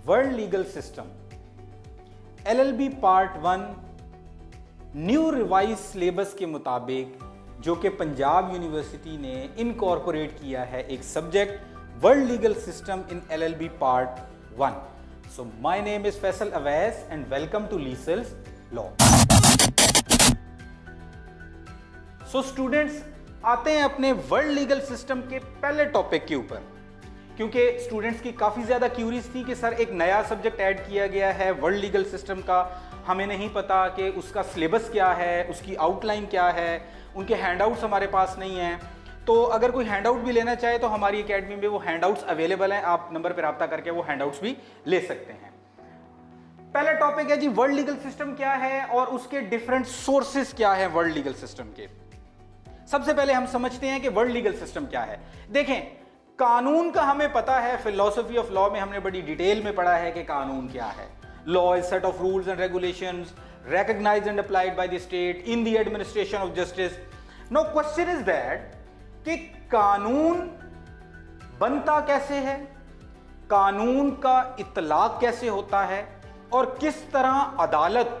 World legal system LLB part 1 new revise syllabus के मुताबिक जो कि पंजाब यूनिवर्सिटी ने इनकॉर्पोरेट किया है एक subject world legal system in LLB part 1। So my name is Faisal Awais and welcome to लीसल्स लॉ। सो स्टूडेंट्स आते हैं अपने वर्ल्ड लीगल सिस्टम के पहले टॉपिक के ऊपर, क्योंकि स्टूडेंट्स की काफ़ी ज़्यादा क्यूरीज थी कि सर एक नया सब्जेक्ट ऐड किया गया है वर्ल्ड लीगल सिस्टम का, हमें नहीं पता कि उसका सिलेबस क्या है, उसकी आउटलाइन क्या है, उनके हैंडआउट्स हमारे पास नहीं हैं। तो अगर कोई हैंडआउट भी लेना चाहे तो हमारी एकेडमी में वो हैंडआउट्स अवेलेबल हैं, आप नंबर पर रब्ता करके वो हैंडआउट्स भी ले सकते हैं। पहला टॉपिक है जी वर्ल्ड लीगल सिस्टम क्या है और उसके डिफरेंट सोर्सेज क्या है वर्ल्ड लीगल सिस्टम के। सबसे पहले हम समझते हैं कि वर्ल्ड लीगल सिस्टम क्या है। देखें, कानून का हमें पता है, फिलॉसफी ऑफ लॉ में हमने बड़ी डिटेल में पढ़ा है कि कानून क्या है। Law is set of rules and regulations recognized and applied by the state in the administration of justice. Now question is that कि कानून बनता कैसे है, कानून का इतलाक कैसे होता है और किस तरह अदालत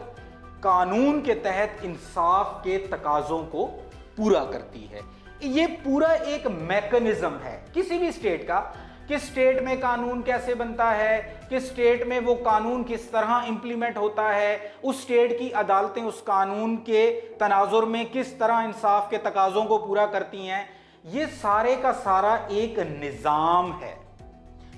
कानून के तहत इंसाफ के तकाजों को पूरा करती है। ये पूरा एक मैकेनिज्म है किसी भी स्टेट का, किस स्टेट में कानून कैसे बनता है, किस स्टेट में वो कानून किस तरह इंप्लीमेंट होता है, उस स्टेट की अदालतें उस कानून के तनाजुर में किस तरह इंसाफ के तकाजों को पूरा करती हैं। ये सारे का सारा एक निज़ाम है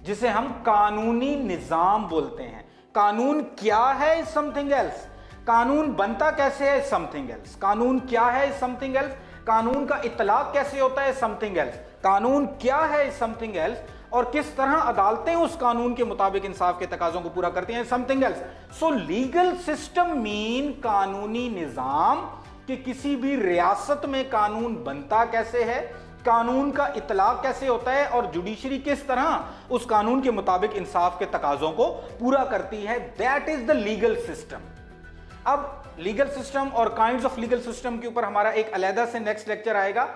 जिसे हम कानूनी निज़ाम बोलते हैं। कानून क्या है इज समथिंग एल्स, कानून बनता कैसे है इज समथिंग एल्स, कानून क्या है इज समथिंग एल्स, कानून का इतलाक कैसे होता है समथिंग एल्स, कानून क्या है समथिंग एल्स, और किस तरह अदालतें उस कानून के मुताबिक इंसाफ के तकाजों को पूरा करती हैं समथिंग एल्स। सो लीगल सिस्टम मीन कानूनी निजाम कि किसी भी रियासत में कानून बनता कैसे है, कानून का इतलाक कैसे होता है और जुडिशरी किस तरह उस कानून के मुताबिक इंसाफ के तकाजों को पूरा करती है। That is the legal system. अब लीगल सिस्टम और काइंड्स ऑफ लीगल सिस्टम के ऊपर हमारा एक अलग से नेक्स्ट लेक्चर आएगा।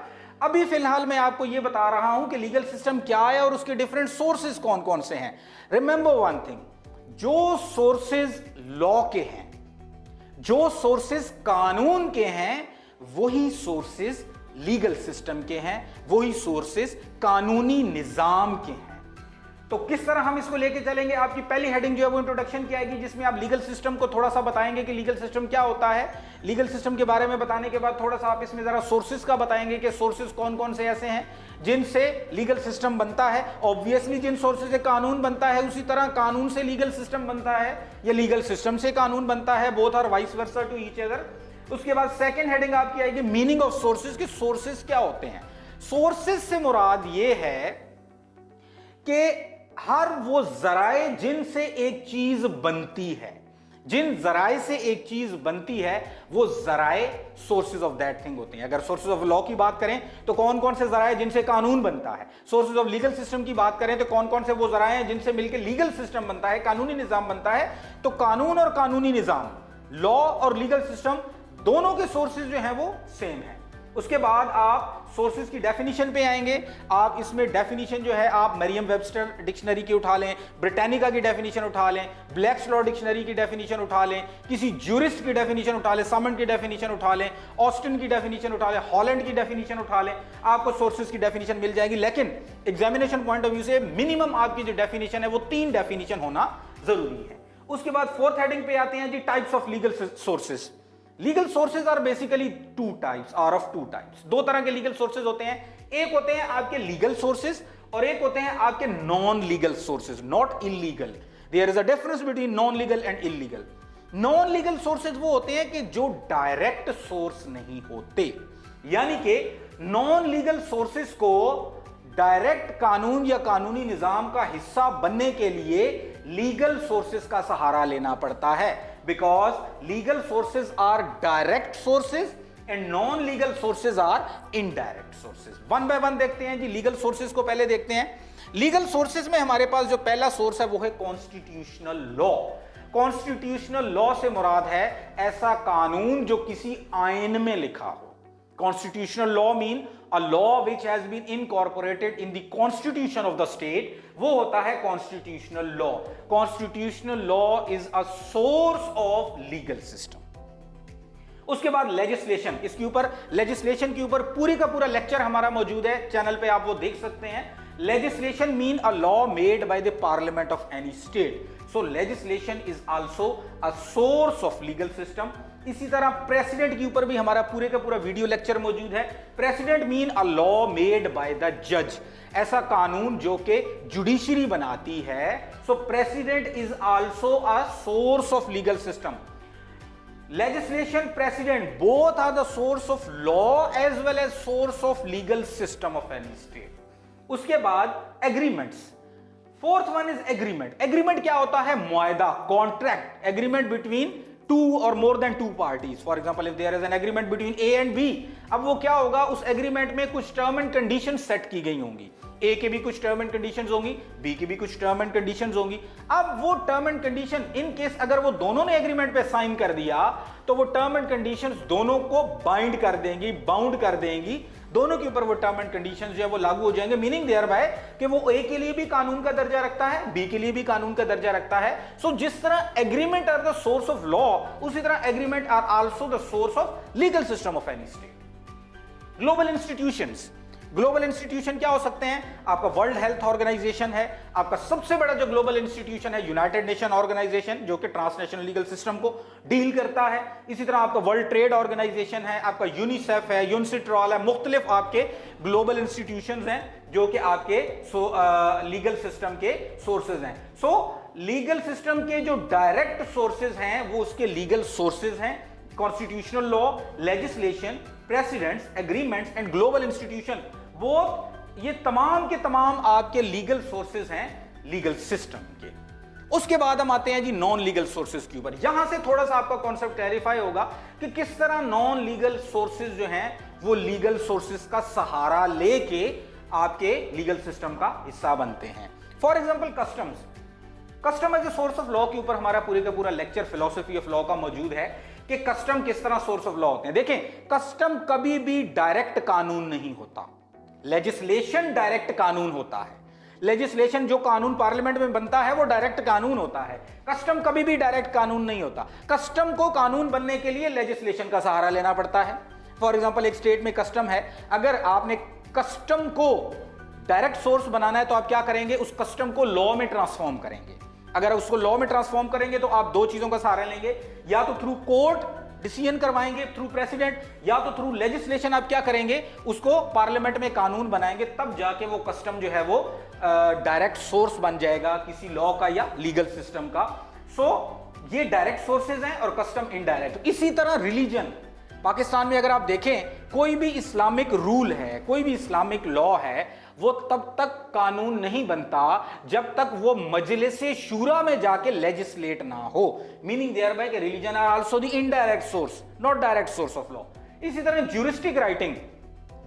अभी फिलहाल मैं आपको यह बता रहा हूं कि लीगल सिस्टम क्या है और उसके डिफरेंट सोर्सेज कौन कौन से हैं। रिमेंबर वन थिंग, जो सोर्सेज लॉ के हैं, जो सोर्सेज कानून के हैं, वही सोर्सेज लीगल सिस्टम के हैं, वही सोर्सेज कानूनी निजाम के हैं। तो किस तरह हम इसको लेके चलेंगे, आपकी पहली हेडिंग जो है वो इंट्रोडक्शन की आएगी, जिसमें आप लीगल सिस्टम को थोड़ा सा बताएंगे कि लीगल सिस्टम क्या होता है। लीगल सिस्टम के बारे में बताने के बाद थोड़ा सा आप इसमें जरा सोर्सेज का बताएंगे कि सोर्सेज कौन कौन से ऐसे हैं जिनसे लीगल सिस्टम बनता है। ऑब्वियसली जिन सोर्सेज से कानून बनता है उसी तरह कानून से लीगल सिस्टम बनता है या लीगल सिस्टम से कानून बनता है, both are vice versa to each other. उसके बाद सेकेंड हेडिंग आपकी आएगी मीनिंग ऑफ सोर्सेज, कि सोर्सेज क्या होते हैं। सोर्सेज से मुराद ये है कि हर वो जराए जिनसे एक चीज बनती है, जिन जराए से एक चीज बनती है वो जराए सोर्सेज ऑफ दैट थिंग होते हैं। अगर सोर्सेज ऑफ लॉ की बात करें तो कौन कौन से जराए जिनसे कानून बनता है, सोर्सेज ऑफ लीगल सिस्टम की बात करें तो कौन कौन से वो जराए हैं जिनसे मिलकर लीगल सिस्टम बनता है, कानूनी निजाम बनता है। तो कानून और कानूनी निजाम, लॉ और लीगल सिस्टम, दोनों के सोर्सेज जो हैं वो सेम है। उसके बाद आप सोर्सेज की डेफिनेशन पे आएंगे। आप इसमें डेफिनेशन जो है आप मरियम वेबस्टर डिक्शनरी की उठा लें, ब्रिटानिका की डेफिनेशन उठा लें, ब्लैक्स लॉ डिक्शनरी की डेफिनेशन उठा लें, किसी ज्यूरिस्ट की डेफिनेशन उठा लें, सामंट की डेफिनेशन उठा लें, ऑस्टिन की डेफिनेशन उठा लें, हॉलैंड की डेफिनेशन उठा लें, आपको सोर्सेज की डेफिनेशन मिल जाएगी। लेकिन एग्जामिनेशन पॉइंट ऑफ व्यू से मिनिमम आपकी जो डेफिनेशन है वो 3 डेफिनेशन होना जरूरी है। उसके बाद फोर्थ हेडिंग पे आते हैं जी types of legal sources. Legal sources are basically two types, are of two types. दो तरह के लीगल सोर्सेज होते हैं, एक होते हैं आपके लीगल सोर्सेज और एक होते हैं आपके non legal sources, not illegal. There is a difference between non legal and illegal. Non legal sources वो होते हैं कि जो डायरेक्ट सोर्स नहीं होते, यानी कि नॉन लीगल सोर्सेज को डायरेक्ट कानून या कानूनी निजाम का हिस्सा बनने के लिए लीगल सोर्सेज का सहारा लेना पड़ता है, because legal sources are direct sources and non legal sources are indirect sources. One by one देखते हैं जी। लीगल सोर्सेज को पहले देखते हैं। लीगल सोर्सेज में हमारे पास जो पहला सोर्स है वो है कॉन्स्टिट्यूशनल लॉ। कॉन्स्टिट्यूशनल लॉ से मुराद है ऐसा कानून जो किसी आइन में लिखा हो। Constitutional law mean a law which has been incorporated in the constitution of the state, वो होता है constitutional law. Constitutional law is a source of legal system. उसके बाद लेजिस्लेशन, इसके ऊपर लेजिस्लेशन के ऊपर पूरी का पूरा लेक्चर हमारा मौजूद है चैनल पे, आप वो देख सकते हैं। Legislation mean a law made by the parliament of any state, so legislation is also a source of legal system. इसी तरह प्रेसिडेंट के ऊपर भी हमारा पूरे का पूरा वीडियो लेक्चर मौजूद है। President mean a law made by the जज, ऐसा कानून जो कि जुडिशरी बनाती है। सो president is also a source of legal system. Legislation, president, both are the source of law as well as source of legal system of any state. उसके बाद agreements. Fourth one is agreement. Agreement क्या होता है? मुआयदा, contract, agreement between two or more than two parties. For example, if there is an agreement between A and B, अब वो क्या होगा? उस agreement में कुछ term and conditions set की गई होंगी। A के भी कुछ टर्म एंड कंडीशंस होंगी, B की भी कुछ टर्म एंड कंडीशंस होंगी। अब वो term and condition in case अगर वो दोनों ने एग्रीमेंट पे साइन कर दिया तो वो टर्म एंड कंडीशंस दोनों को बाइंड कर देंगी, बाउंड कर देंगी, दोनों के ऊपर वो टर्म एंड कंडीशंस जो है वो लागू हो जाएंगे। मीनिंग देयर बाय कि वो A के लिए भी कानून का दर्जा रखता है, B के लिए भी कानून का दर्जा रखता है। सो जिस तरह agreement are the source of law, उसी तरह agreement are also the source of legal system of any state. Global institutions, global institution क्या हो सकते हैं? आपका वर्ल्ड हेल्थ ऑर्गेनाइजेशन है, आपका सबसे बड़ा जो ग्लोबल इंस्टीट्यूशन है यूनाइटेड नेशन ऑर्गेनाइजेशन, जो कि ट्रांसनेशनल लीगल सिस्टम को डील करता है। इसी तरह आपका वर्ल्ड ट्रेड ऑर्गेनाइजेशन है, आपका यूनिसेफ है, यूनिसिट्रॉल है, मुख्तलिफ आपके ग्लोबल इंस्टीट्यूशंस हैं जो कि आपके लीगल सिस्टम के सोर्सेज हैं। सो लीगल सिस्टम के जो डायरेक्ट सोर्सेज हैं वो उसके लीगल सोर्सेज हैं। Constitutional law, legislation, precedents, agreements and global institution, वो ये तमाम के तमाम आपके लीगल सोर्सेज हैं लीगल सिस्टम के। उसके बाद हम आते हैं जी नॉन लीगल सोर्सेज के ऊपर। यहां से थोड़ा सा आपका कॉन्सेप्ट क्लैरिफाई होगा कि किस तरह नॉन लीगल सोर्सेज जो हैं वो लीगल सोर्सेज का सहारा लेके आपके लीगल सिस्टम का हिस्सा बनते हैं। For example customs, custom as a source of law के ऊपर हमारा पूरे का पूरा लेक्चर फिलॉसफी ऑफ लॉ का मौजूद है कि कस्टम किस तरह सोर्स ऑफ लॉ होते हैं। देखें, कस्टम कभी भी डायरेक्ट कानून नहीं होता, लेजिस्लेशन डायरेक्ट कानून होता है। लेजिस्लेशन जो कानून पार्लियामेंट में बनता है वो डायरेक्ट कानून होता है। कस्टम कभी भी डायरेक्ट कानून नहीं होता। कस्टम को कानून बनने के लिए लेजिस्लेशन का सहारा लेना पड़ता है। फॉर एग्जांपल, एक स्टेट में कस्टम है, अगर आपने कस्टम को डायरेक्ट सोर्स बनाना है तो आप क्या करेंगे? उस कस्टम को लॉ में ट्रांसफॉर्म करेंगे। अगर उसको लॉ में ट्रांसफॉर्म करेंगे तो आप दो चीजों का सहारा लेंगे, या तो थ्रू कोर्ट डिसीजन करवाएंगे थ्रू प्रेसिडेंट, या तो थ्रू लेजिस्लेशन आप क्या करेंगे? उसको पार्लियामेंट में कानून बनाएंगे, तब जाके वो कस्टम जो है वो डायरेक्ट सोर्स बन जाएगा किसी लॉ का या लीगल सिस्टम का। सो ये डायरेक्ट सोर्सेज हैं और कस्टम इनडायरेक्ट। इसी तरह रिलीजन, पाकिस्तान में अगर आप देखें कोई भी इस्लामिक रूल है, कोई भी इस्लामिक लॉ है, वो तब तक कानून नहीं बनता जब तक वो मजलिस शूरा में जाके लेजिस्लेट ना हो। मीनिंग देयर बाय कि religion are also the indirect source, not direct source of law. इसी तरह ज्यूरिस्टिक राइटिंग,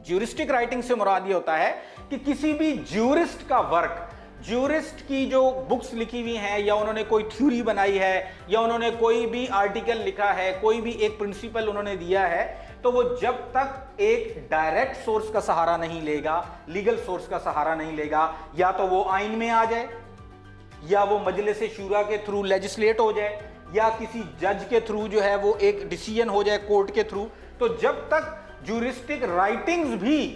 ज्यूरिस्टिक राइटिंग से मुराद ये होता है कि किसी भी ज्यूरिस्ट का वर्क, ज्यूरिस्ट की जो बुक्स लिखी हुई हैं, या उन्होंने कोई थ्योरी बनाई है, या उन्होंने कोई भी आर्टिकल लिखा है, कोई भी एक प्रिंसिपल उन्होंने दिया है, तो वो जब तक एक डायरेक्ट सोर्स का सहारा नहीं लेगा, लीगल सोर्स का सहारा नहीं लेगा, या तो वो आइन में आ जाए, या वो मजलिस शूरा के थ्रू लेजिस्लेट हो जाए, या किसी जज के थ्रू जो है वो एक डिसीजन हो जाए कोर्ट के थ्रू, तो जब तक ज्यूरिस्टिक राइटिंग्स भी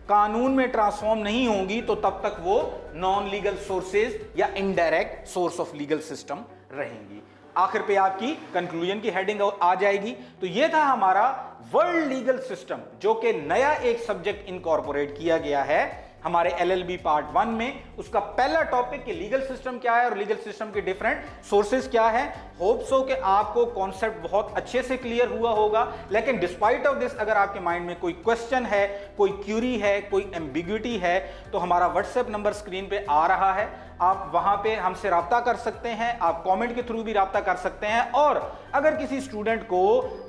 कानून में ट्रांसफॉर्म नहीं होंगी तो तब तक वो नॉन लीगल सोर्सेज या indirect source of legal system रहेंगी। आखिर पे आपकी कंक्लूजन की हेडिंग आ जाएगी। तो ये था हमारा वर्ल्ड लीगल सिस्टम, जो कि नया एक सब्जेक्ट इनकॉर्पोरेट किया गया है हमारे एलएलबी पार्ट 1 में। उसका पहला टॉपिक कि लीगल सिस्टम क्या है और लीगल सिस्टम के डिफरेंट सोर्सेज क्या है। होप सो कि आपको कॉन्सेप्ट बहुत अच्छे से क्लियर हुआ होगा। लेकिन डिस्पाइट ऑफ दिस, अगर आपके माइंड में कोई क्वेश्चन है, कोई क्यूरी है, कोई एम्बिग्युइटी है, तो हमारा व्हाट्सएप नंबर स्क्रीन पे आ रहा है, आप वहां पे हमसे राब्ता कर सकते हैं, आप कमेंट के थ्रू भी राब्ता कर सकते हैं। और अगर किसी स्टूडेंट को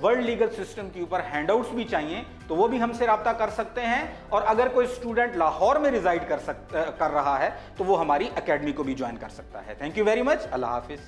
वर्ल्ड लीगल सिस्टम के ऊपर हैंडआउट्स भी चाहिए तो वो भी हमसे राब्ता कर सकते हैं। और अगर कोई स्टूडेंट लाहौर में रिजाइड कर रहा है तो वो हमारी एकेडमी को भी ज्वाइन कर सकता है। Thank you very much. Allah Hafiz.